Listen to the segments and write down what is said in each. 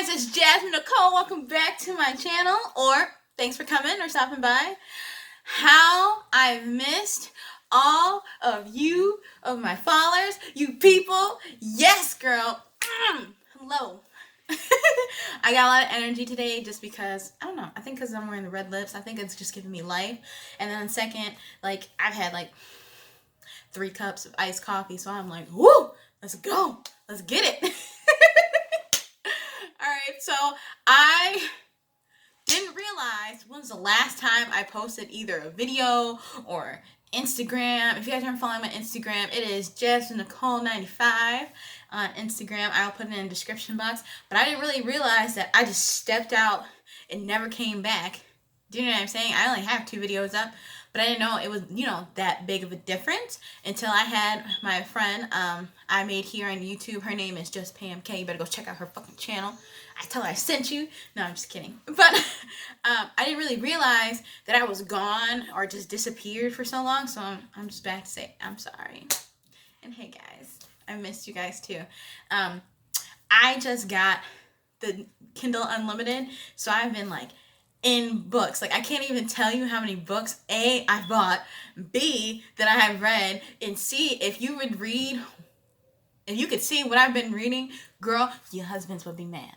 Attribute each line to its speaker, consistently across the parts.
Speaker 1: guys, it's Jasmine Nicole. Welcome back to my channel, or thanks for coming or stopping by. How I've missed all of you, of my followers, you people. Yes, girl. Hello. I got a lot of energy today just because, I don't know, I think because I'm wearing the red lips, I think it's just giving me life. And then second, like, I've had like 3 cups of iced coffee, so I'm like, woo, let's go. Let's get it. Alright, so I didn't realize when was the last time I posted either a video or Instagram. If you guys aren't following my Instagram, it is JasmineNicole95 on Instagram. I'll put it in the description box. But I didn't really realize that I just stepped out and never came back. Do you know what I'm saying? I only have 2 videos up, but I didn't know it was, that big of a difference until I had my friend I made here on YouTube. Her name is just Pamk. You better go check out her fucking channel. I tell her I sent you. No, I'm just kidding. But I didn't really realize that I was gone or just disappeared for so long. So I'm just back to say I'm sorry. And hey guys, I missed you guys too. I just got the Kindle Unlimited, so I've been like in books. Like, I can't even tell you how many books A, I bought, B, that I have read, and C, if you could see what I've been reading, girl, your husbands would be mad.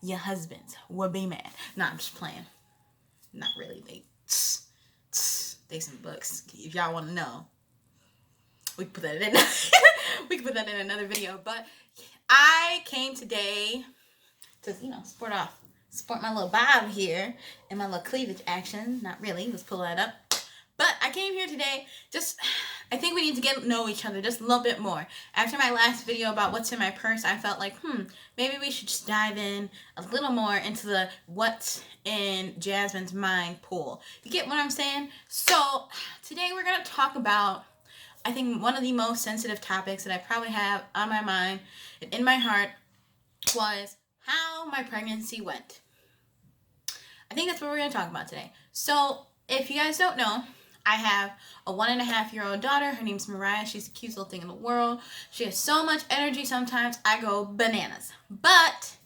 Speaker 1: Your husbands would be mad. No, I'm just playing. Not really. They some books. If y'all want to know, we can put that in. We can put that in another video. But I came today to, sport my little bob here and my little cleavage action. Not really. Let's pull that up. But I came here today I think we need to get to know each other just a little bit more. After my last video about what's in my purse, I felt like, maybe we should just dive in a little more into the what's in Jasmine's mind pool. You get what I'm saying? So today we're going to talk about, I think, one of the most sensitive topics that I probably have on my mind and in my heart was how my pregnancy went. I think that's what we're going to talk about today. So if you guys don't know, I have a 1.5-year-old daughter. Her name's Mariah. She's the cutest little thing in the world. She has so much energy sometimes I go bananas. But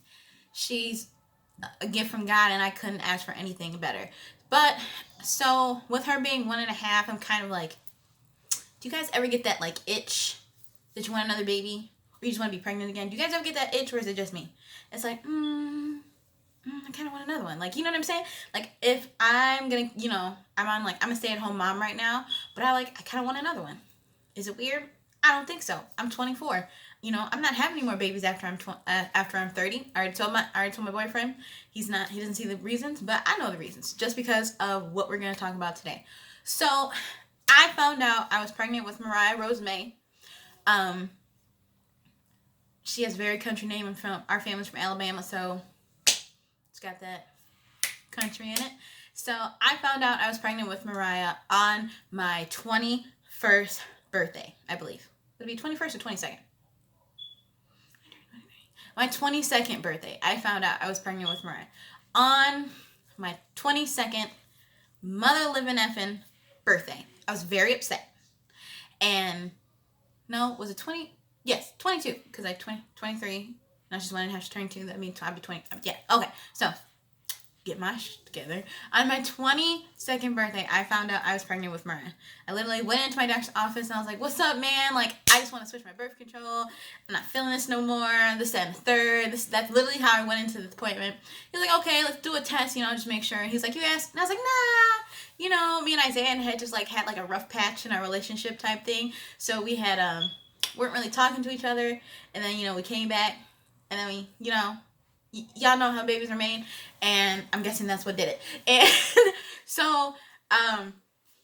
Speaker 1: she's a gift from God and I couldn't ask for anything better. But so with her being 1.5, I'm kind of like, do you guys ever get that like itch that you want another baby? Or you just want to be pregnant again? Do you guys ever get that itch, or is it just me? It's like, I kind of want another one. Like, you know what I'm saying? Like, if I'm going to, I'm a stay-at-home mom right now, but I kind of want another one. Is it weird? I don't think so. I'm 24. I'm not having any more babies after I'm 30. I already told my boyfriend. He doesn't see the reasons, but I know the reasons just because of what we're going to talk about today. So, I found out I was pregnant with Mariah Rose May. She has a very country name, and our family's from Alabama, so it's got that country in it. So I found out I was pregnant with Mariah on my 21st birthday, I believe. Would it be 21st or 22nd? My 22nd birthday, I found out I was pregnant with Mariah. On my 22nd mother living effing birthday. I was very upset. And no, was it 20? Yes, 22, because I 23. Now she's 1.5, she's turning 2. That means I'll be 20. Yeah, okay. So, get my shit together. On my 22nd birthday, I found out I was pregnant with Mariah. I literally went into my doctor's office and I was like, what's up, man? Like, I just want to switch my birth control. I'm not feeling this no more. This, that, and the third. That's literally how I went into the appointment. He was like, okay, let's do a test, just make sure. He's like, you asked? And I was like, nah. Me and Isaiah had just had a rough patch in our relationship type thing. So we had, weren't really talking to each other. And then, we came back. And then we, y'all know how babies are made, and I'm guessing that's what did it. And so,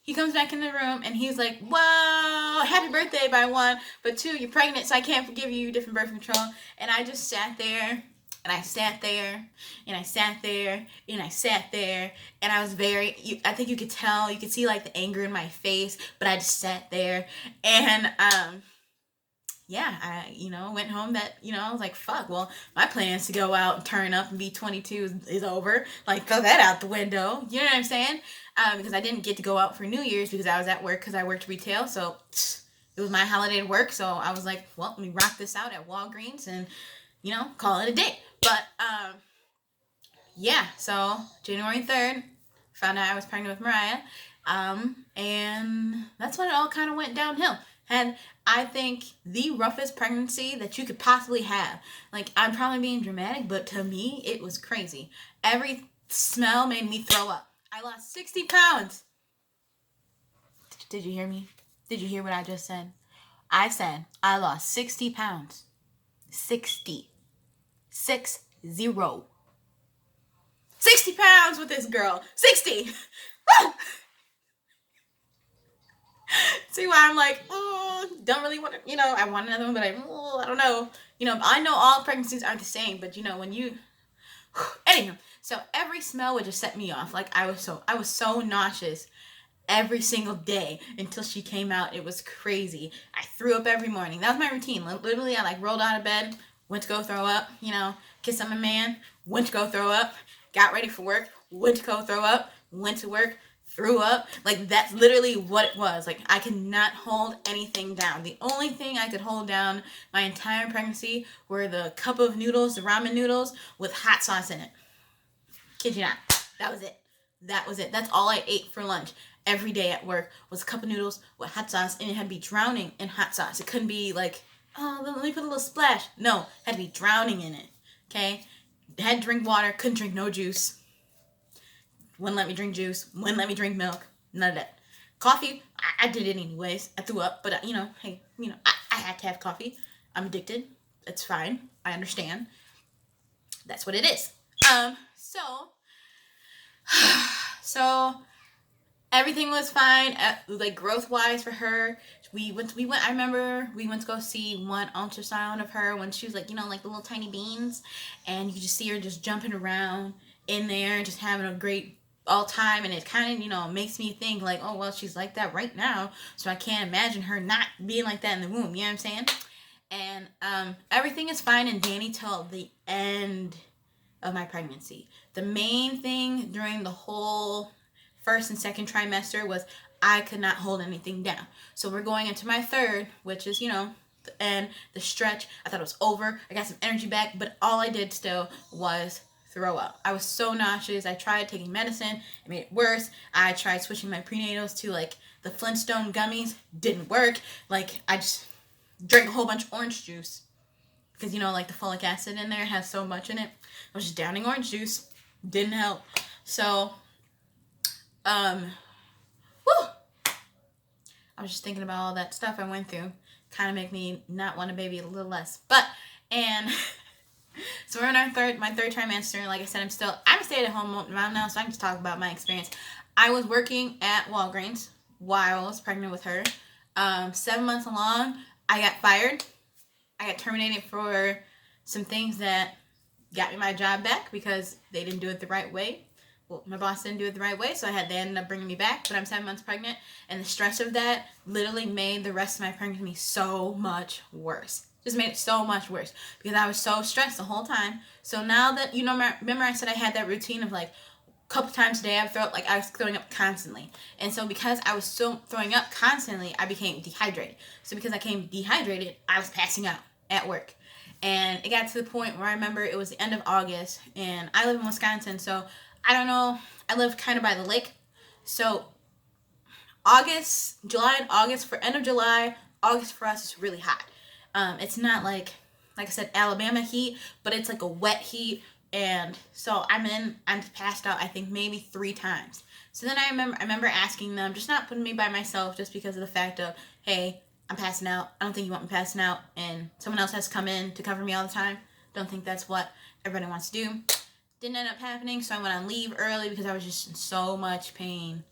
Speaker 1: he comes back in the room, and he's like, whoa, happy birthday by 1, but 2, you're pregnant, so I can't give you different birth control. And I just sat there, and I sat there, and I sat there, and I sat there, and I was I think you could tell, you could see, the anger in my face, but I just sat there, and, yeah, I, went home I was like, fuck, well, my plans to go out and turn up and be 22 is over. Throw that out the window. You know what I'm saying? Because I didn't get to go out for New Year's because I was at work because I worked retail. So, it was my holiday at work. So, I was like, well, let me rock this out at Walgreens and, call it a day. But, yeah, so January 3rd, found out I was pregnant with Mariah. And that's when it all kind of went downhill. Had, I think, the roughest pregnancy that you could possibly have. Like, I'm probably being dramatic, but to me, it was crazy. Every smell made me throw up. I lost 60 pounds. Did you hear me? Did you hear what I just said? I said I lost 60 pounds. 60. 60. 60 pounds with this girl. 60. See why I'm like, don't really want to, I want another one, but I don't know. I know all pregnancies aren't the same, but when you, anyhow, so every smell would just set me off. Like I was so nauseous every single day until she came out. It was crazy. I threw up every morning. That was my routine. Literally, I rolled out of bed, went to go throw up, kissed on my man, went to go throw up, got ready for work, went to go throw up, went to work, threw up. Like, that's literally what it was. Like, I could not hold anything down. The only thing I could hold down my entire pregnancy were the cup of noodles, the ramen noodles with hot sauce in it. Kid you not. That was it. That was it. That's all I ate for lunch every day at work was a cup of noodles with hot sauce, and it had to be drowning in hot sauce. It couldn't be like, oh, let me put a little splash. No, it had to be drowning in it. Okay? Had to drink water, couldn't drink no juice. Wouldn't let me drink juice, wouldn't let me drink milk, none of that. Coffee, I did it anyways. I threw up, but hey, I had to have coffee. I'm addicted. It's fine. I understand. That's what it is. So so everything was fine, like growth wise for her. I remember we went to go see one ultrasound of her when she was like, like the little tiny beans, and you could just see her just jumping around in there, just having a great all time. And it kind of, makes me think like, oh, well, she's like that right now, so I can't imagine her not being like that in the womb. You know what I'm saying? And everything is fine and dandy till the end of my pregnancy. The main thing during the whole first and second trimester was I could not hold anything down. So we're going into my third, which is, and the stretch. I thought it was over. I got some energy back, but all I did still was throw up. I was so nauseous. I tried taking medicine. It made it worse. I tried switching my prenatals to like the Flintstone gummies. Didn't work. Like, I just drank a whole bunch of orange juice because like the folic acid in there has so much in it. I was just downing orange juice. Didn't help. So, whew, I was just thinking about all that stuff I went through. Kind of make me not want a baby a little less. But, and so we're in my third trimester. And like I said, I'm a stay-at-home mom now, so I can just talk about my experience. I was working at Walgreens while I was pregnant with her. 7 months along, I got fired. I got terminated for some things that got me my job back because they didn't do it the right way. Well, my boss didn't do it the right way, so they ended up bringing me back, but I'm 7 months pregnant, and the stress of that literally made the rest of my pregnancy so much worse. Just made it so much worse because I was so stressed the whole time. So now that, remember I said I had that routine of like a couple times a day I would throw up, like I was throwing up constantly. And so because I was still throwing up constantly, I became dehydrated. So because I became dehydrated, I was passing out at work. And it got to the point where I remember it was the end of August, and I live in Wisconsin, so I don't know, I live kind of by the lake. So July and August, for end of July, August for us is really hot. It's not like I said, Alabama heat, but it's like a wet heat. And so I'm passed out, I think maybe 3 times. So then I remember asking them, just not putting me by myself just because of the fact of, hey, I'm passing out. I don't think you want me passing out and someone else has to come in to cover me all the time. Don't think that's what everybody wants to do. Didn't end up happening, so I went on leave early because I was just in so much pain.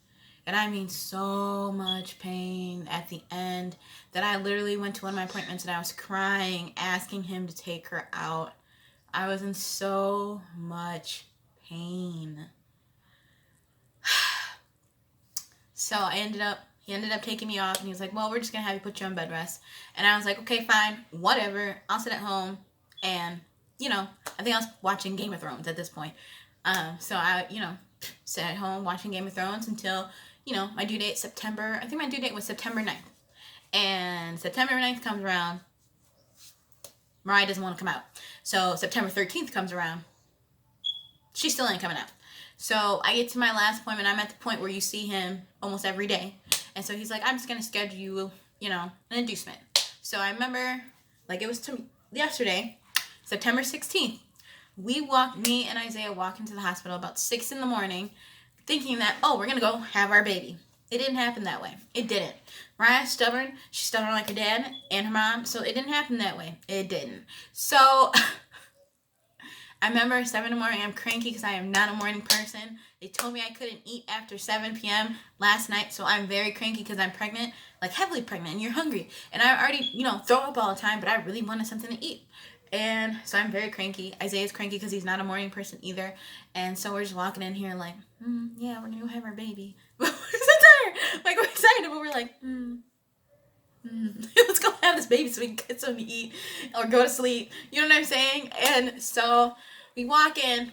Speaker 1: And I mean so much pain at the end that I literally went to one of my appointments and I was crying, asking him to take her out. I was in so much pain. So he ended up taking me off, and he was like, well, we're just going to have you put you on bed rest. And I was like, okay, fine, whatever. I'll sit at home. And, I think I was watching Game of Thrones at this point. So I, sit at home watching Game of Thrones until, my due date I think my due date was September 9th. And September 9th comes around. Mariah doesn't want to come out. So September 13th comes around. She still ain't coming out. So I get to my last appointment. I'm at the point where you see him almost every day. And so he's like, I'm just going to schedule you, an inducement. So I remember, like it was yesterday, September 16th. Me and Isaiah walk into the hospital about 6 in the morning thinking that, we're going to go have our baby. It didn't happen that way. It didn't. Mariah's stubborn. She's stubborn like her dad and her mom. So it didn't happen that way. It didn't. So I remember 7 in the morning, I'm cranky because I am not a morning person. They told me I couldn't eat after 7 p.m. last night, so I'm very cranky because I'm pregnant, like heavily pregnant, and you're hungry. And I already, throw up all the time, but I really wanted something to eat. And so I'm very cranky. Isaiah's cranky because he's not a morning person either. And so we're just walking in here like, yeah, we're going to go have our baby. We're so tired. Like, we're excited, but we're like, let's go have this baby so we can get something to eat or go to sleep. You know what I'm saying? And so we walk in,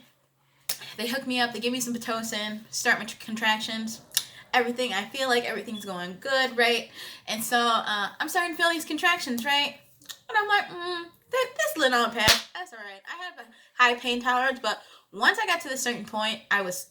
Speaker 1: they hook me up, they give me some Pitocin, start my contractions, everything. I feel like everything's going good, right? And so I'm starting to feel these contractions, right? And I'm like, this little on pass, that's all right. I have a high pain tolerance, but once I got to this certain point, I was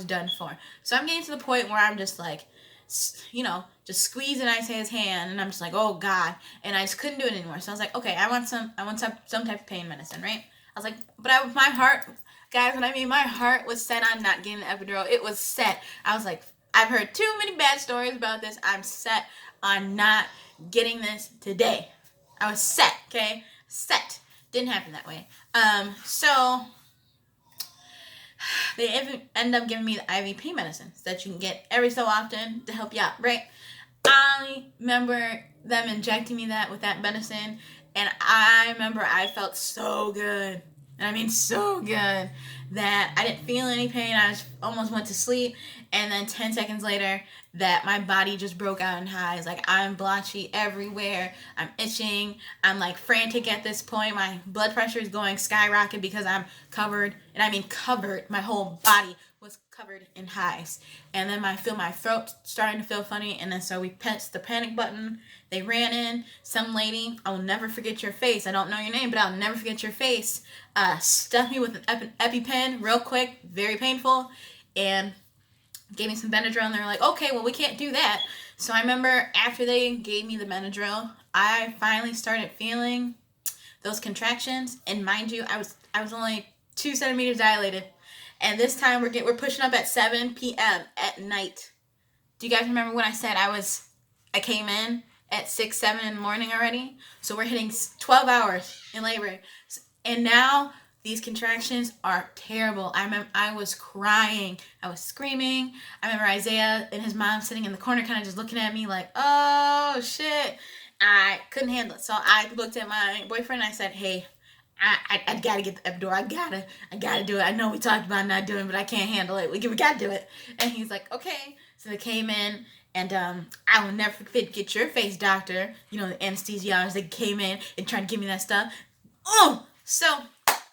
Speaker 1: done for. So I'm getting to the point where I'm just like, just squeezing Isaiah's hand, and I'm just like, oh God, and I just couldn't do it anymore. So I was like, okay, I want some type of pain medicine, right? I was like, but my heart, guys, my heart was set on not getting the epidural. It was set. I was like, I've heard too many bad stories about this. I'm set on not getting this today. I was set, okay? Set. Didn't happen that way. So they end up giving me the IV pain medicines that you can get every so often to help you out, right? I remember them injecting me with that medicine, and I remember I felt so good. And I mean so good that I didn't feel any pain. I just almost went to sleep, and then 10 seconds later that my body just broke out in hives. Like, I'm blotchy everywhere. I'm itching. I'm like frantic at this point. My blood pressure is going skyrocket because I'm covered, and I mean covered. My whole body was covered in hives. And then I feel my throat starting to feel funny, and then so we pressed the panic button. They ran in. Some lady, I will never forget your face. I don't know your name, but I'll never forget your face. Stuffed me with an EpiPen real quick, very painful, and gave me some Benadryl, and they were like, okay, well, we can't do that. So I remember after they gave me the Benadryl, I finally started feeling those contractions, and mind you, I was only 2 centimeters dilated, and this time we're pushing up at 7 p.m. at night. Do you guys remember when I said I came in at 6, 7 in the morning already? So we're hitting 12 hours in labor, and now these contractions are terrible. I remember I was crying. I was screaming. I remember Isaiah and his mom sitting in the corner kind of just looking at me like, oh, shit. I couldn't handle it. So I looked at my boyfriend and I said, hey, I got to get the epidural. I got to do it. I know we talked about not doing it, but I can't handle it. We got to do it. And he's like, okay. So they came in, and I will never forget your face, doctor. The anesthesiologist that came in and tried to give me that stuff. So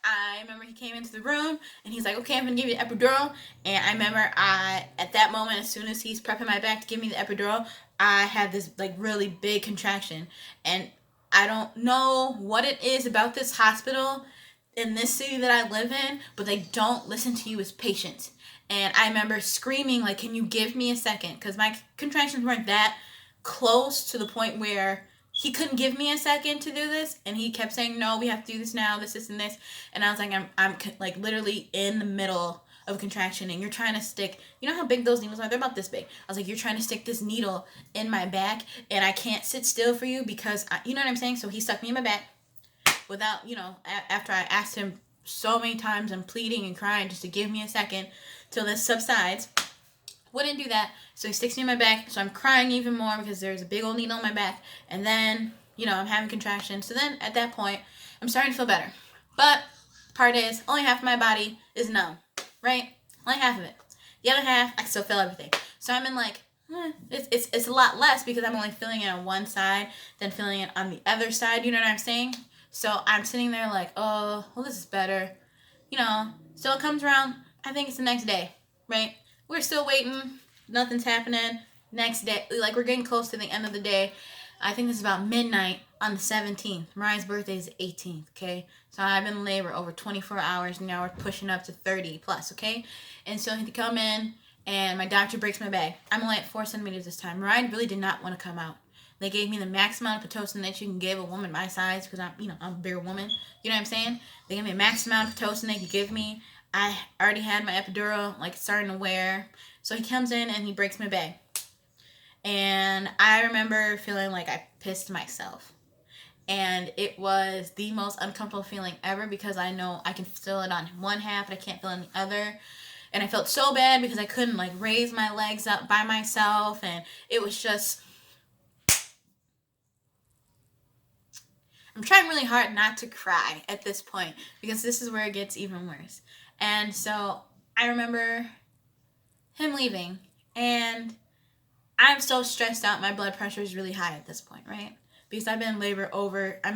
Speaker 1: I remember he came into the room, and he's like, okay, I'm going to give you the epidural. And I remember at that moment, as soon as he's prepping my back to give me the epidural, I had this like really big contraction. And I don't know what it is about this hospital in this city that I live in, but they don't listen to you as patients. And I remember screaming, like, can you give me a second? Because my contractions weren't that close to the point where he couldn't give me a second to do this, and he kept saying, no, we have to do this now, this, and this. And I was like, I'm like literally in the middle of contraction, and you're trying to stick, you know how big those needles are? They're about this big. I was like, you're trying to stick this needle in my back, and I can't sit still for you because, you know what I'm saying? So he stuck me in my back without, after I asked him so many times, I'm pleading and crying just to give me a second till this subsides. Wouldn't do that, so he sticks me in my back, so I'm crying even more because there's a big old needle in my back, and then, I'm having contractions. So then, at that point, I'm starting to feel better. But, part is, only half of my body is numb, right? Only half of it. The other half, I can still feel everything. So I'm in like, it's a lot less because I'm only feeling it on one side than feeling it on the other side, you know what I'm saying? So I'm sitting there like, oh, well, this is better. So it comes around, I think it's the next day, right? We're still waiting. Nothing's happening. Next day, like we're getting close to the end of the day. I think this is about midnight. on the 17th. Mariah's birthday is the 18th, okay? So I've been in labor over 24 hours, and now we're pushing up to 30 plus, okay? And so he come in, and my doctor breaks my bag. I'm only at 4 centimeters this time. Mariah really did not want to come out. They gave me the max amount of Pitocin that you can give a woman my size, because I'm a bigger woman. You know what I'm saying? They gave me a max amount of Pitocin they could give me. I already had my epidural, like, starting to wear. So he comes in and he breaks my bag. And I remember feeling like I pissed myself. And it was the most uncomfortable feeling ever, because I know I can feel it on one half, but I can't feel it on the other. And I felt so bad because I couldn't, like, raise my legs up by myself. And it was just... I'm trying really hard not to cry at this point, because this is where it gets even worse. And so I remember him leaving, and I'm so stressed out. My blood pressure is really high at this point, right? Because I've been in labor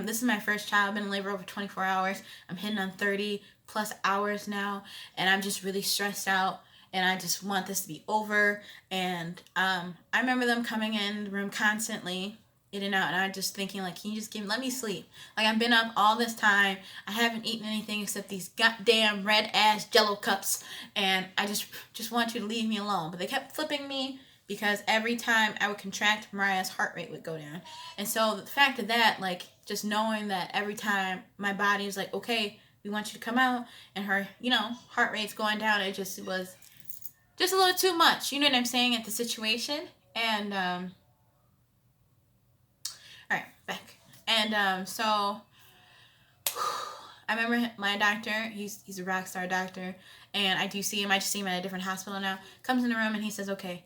Speaker 1: this is my first child. I've been in labor over 24 hours. I'm hitting on 30 plus hours now, and I'm just really stressed out, and I just want this to be over. And I remember them coming in the room constantly, in and out, and I just thinking, like, can you just let me sleep? Like, I've been up all this time. I haven't eaten anything except these goddamn red ass Jello cups, and I just want you to leave me alone. But they kept flipping me, because every time I would contract, Mariah's heart rate would go down. And so the fact of that, like, just knowing that every time my body was like, okay, we want you to come out, and her, heart rate's going down, it was just a little too much. You know what I'm saying, at the situation. And, all right, back. And, so I remember my doctor, he's a rock star doctor, and I just see him at a different hospital now, comes in the room and he says, okay,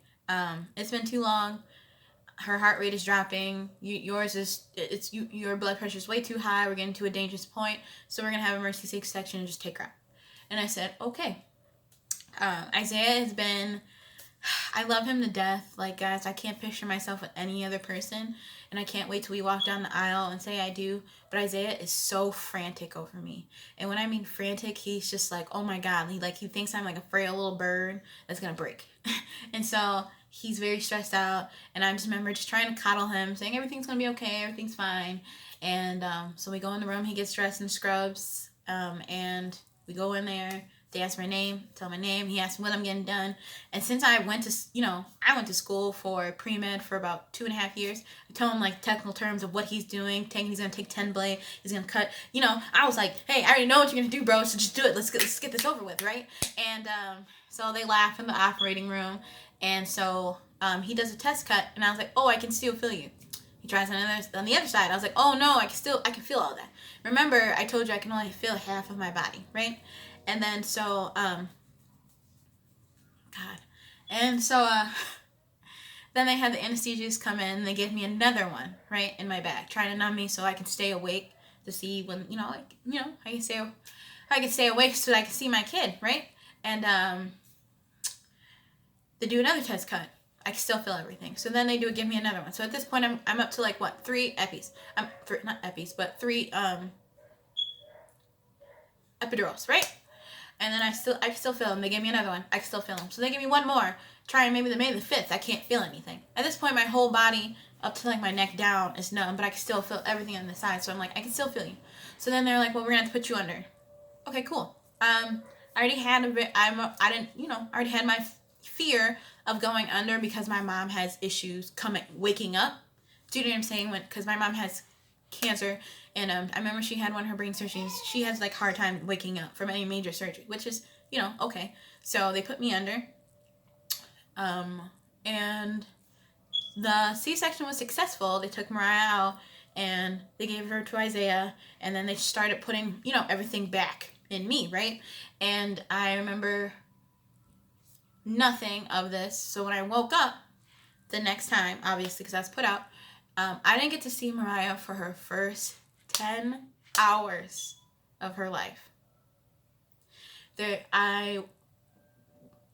Speaker 1: it's been too long. Her heart rate is dropping. Your blood pressure is way too high. We're getting to a dangerous point. So we're going to have emergency C-section and just take her out. And I said, okay. Isaiah has been, I love him to death. Like, guys, I can't picture myself with any other person. And I can't wait till we walk down the aisle and say I do. But Isaiah is so frantic over me. And when I mean frantic, he's just like, oh my God. He thinks I'm like a frail little bird that's going to break. And so he's very stressed out. And I just remember just trying to coddle him, saying everything's going to be okay. Everything's fine. And so we go in the room. He gets dressed in scrubs. And we go in there. They ask my name, tell my name. He asked when I'm getting done. And since I went to school for pre-med for about 2.5 years, I told him, like, technical terms of what he's doing. He's going to take 10 blade. He's going to cut. I was like, hey, I already know what you're going to do, bro. So just do it. Let's get this over with, right? And so they laugh in the operating room. And so he does a test cut. And I was like, oh, I can still feel you. He tries on the other side. I was like, oh, no, I can feel all that. Remember, I told you I can only feel half of my body, right? And then so, then they had the anesthesiast come in, and they gave me another one, right, in my back, trying to numb me so I can stay awake to see when, I can stay awake so that I can see my kid, right? And, they do another test cut. I can still feel everything. So then they give me another one. So at this point, I'm up to, like, 3 epis. Not epis, but 3, epidurals, right? And then I still feel them. They gave me another one. I can still feel them. So they give me one more. Trying maybe the 5th. I can't feel anything. At this point, my whole body, up to, like, my neck down, is numb, but I can still feel everything on the side. So I'm like, I can still feel you. So then they're like, well, we're gonna have to put you under. Okay, cool. I already had I already had my fear of going under, because my mom has issues waking up. Do you know what I'm saying? Because my mom has cancer. And I remember she had one of her brain surgeries. She has, like, hard time waking up from any major surgery, which is, okay. So they put me under. And the C-section was successful. They took Mariah out, and they gave her to Isaiah. And then they started putting, everything back in me, right? And I remember nothing of this. So when I woke up the next time, obviously, because I was put out, I didn't get to see Mariah for her first 10 hours of her life. I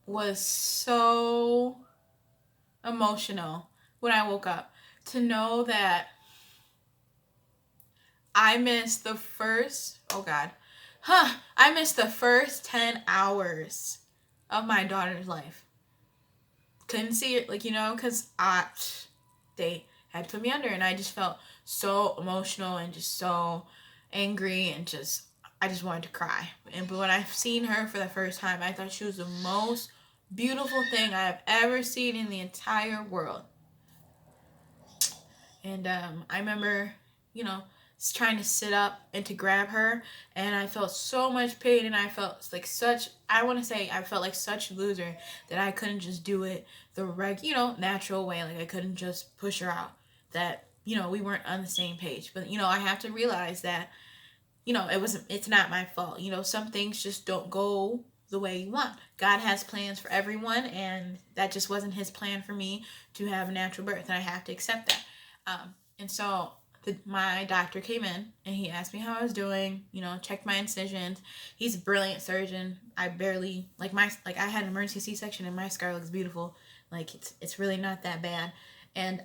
Speaker 1: was so emotional when I woke up to know that I missed the first 10 hours of my daughter's life. Couldn't see it, because they had put me under, and I just felt so emotional and just so angry, and I just wanted to cry. But when I've seen her for the first time, I thought she was the most beautiful thing I have ever seen in the entire world. And I remember, you know, trying to sit up and to grab her, and I felt so much pain, and I felt like I want to say I felt like such a loser that I couldn't just do it the natural way. Like I couldn't just push her out. That, we weren't on the same page. But, I have to realize that, it's not my fault. Some things just don't go the way you want. God has plans for everyone, and that just wasn't his plan for me to have a natural birth, and I have to accept that. And so my doctor came in and he asked me how I was doing, checked my incisions. He's a brilliant surgeon. I barely, I had an emergency C-section and my scar looks beautiful. Like it's really not that bad. And,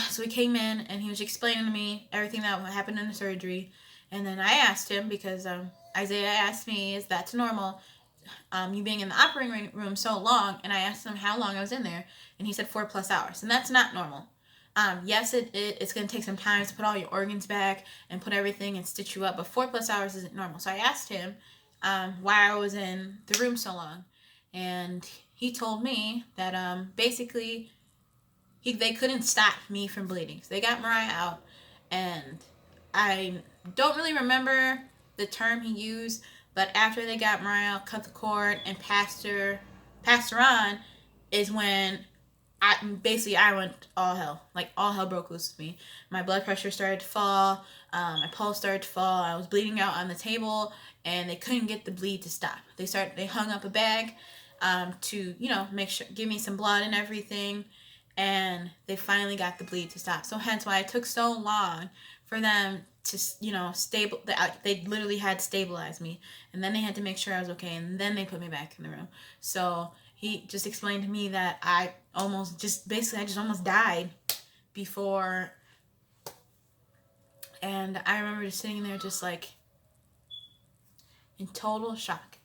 Speaker 1: so he came in and he was explaining to me everything that happened in the surgery. And then I asked him, because Isaiah asked me, is that normal? You being in the operating room so long, and I asked him how long I was in there, and he said 4+ hours, and that's not normal. Yes, it's going to take some time to put all your organs back and put everything and stitch you up, but 4+ hours isn't normal. So I asked him why I was in the room so long, and he told me that basically they couldn't stop me from bleeding. So they got Mariah out, and I don't really remember the term he used, but after they got Mariah out, cut the cord, and passed her on, is when I went all hell. Like, all hell broke loose with me. My blood pressure started to fall. My pulse started to fall. I was bleeding out on the table, and they couldn't get the bleed to stop. They hung up a bag to, make sure, give me some blood and everything, and they finally got the bleed to stop. So hence why it took so long for them to, they literally had to stabilize me, and then they had to make sure I was okay, and then they put me back in the room. So he just explained to me that I just almost died before. And I remember just sitting there just like in total shock,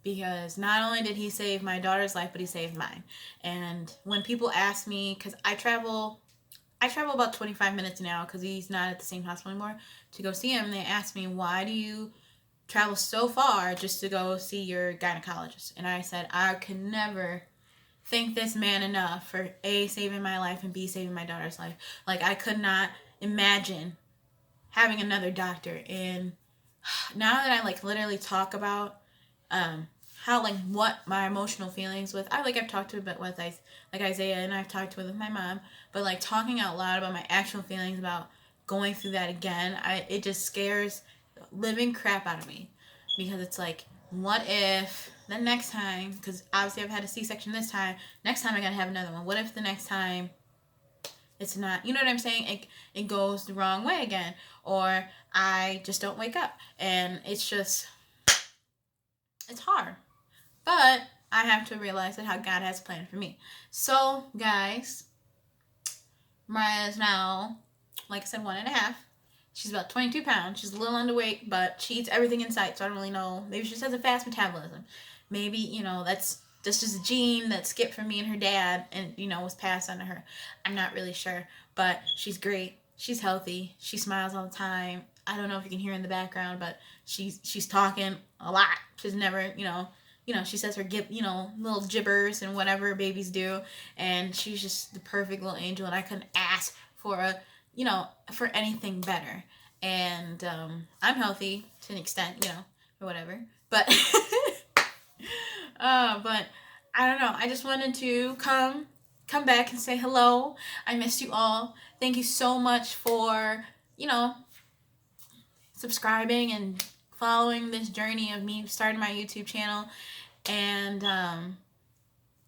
Speaker 1: because not only did he save my daughter's life, but he saved mine. And when people ask me, because I travel about 25 minutes now, because he's not at the same hospital anymore, to go see him, and they ask me, why do you travel so far just to go see your gynecologist? And I said, I could never thank this man enough for A, saving my life, and B, saving my daughter's life. Like, I could not imagine having another doctor. And now that I literally talk about how what my emotional feelings with, I've talked to it with Isaiah, and I've talked with my mom, but talking out loud about my actual feelings about going through that again, it just scares the living crap out of me, because it's what if the next time, because obviously I've had a C-section this time, next time I gotta have another one. What if the next time it's not, you know what I'm saying? It goes the wrong way again, or I just don't wake up, and it's hard. But I have to realize that how God has planned for me. So, guys, Mariah is now, like I said, 1.5. She's about 22 pounds. She's a little underweight, but she eats everything in sight, so I don't really know. Maybe she just has a fast metabolism. Maybe, that's just a gene that skipped from me and her dad and, was passed on to her. I'm not really sure, but she's great. She's healthy. She smiles all the time. I don't know if you can hear in the background, but she's talking a lot. She's never, she says her little gibbers and whatever babies do, and she's just the perfect little angel, and I couldn't ask for for anything better. And I'm healthy to an extent, or whatever. But but I don't know. I just wanted to come back and say hello. I missed you all. Thank you so much for, subscribing and following this journey of me starting my YouTube channel. And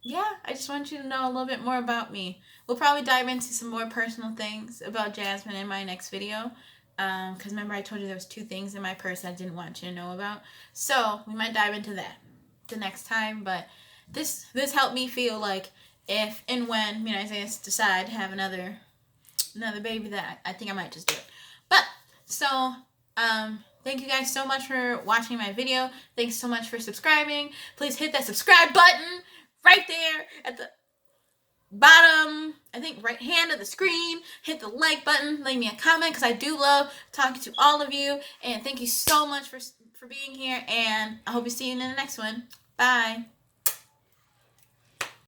Speaker 1: yeah, I just want you to know a little bit more about me. We'll probably dive into some more personal things about Jasmine in my next video. Because remember I told you there was 2 things in my purse I didn't want you to know about. So we might dive into that the next time. But this helped me feel like if and when me and Isaiah decide to have another baby, that I think I might just do it. But so thank you guys so much for watching my video. Thanks so much for subscribing. Please hit that subscribe button right there at the bottom, I think right hand of the screen. Hit the like button, leave me a comment, because I do love talking to all of you. And thank you so much for being here, and I hope to see you in the next one. Bye.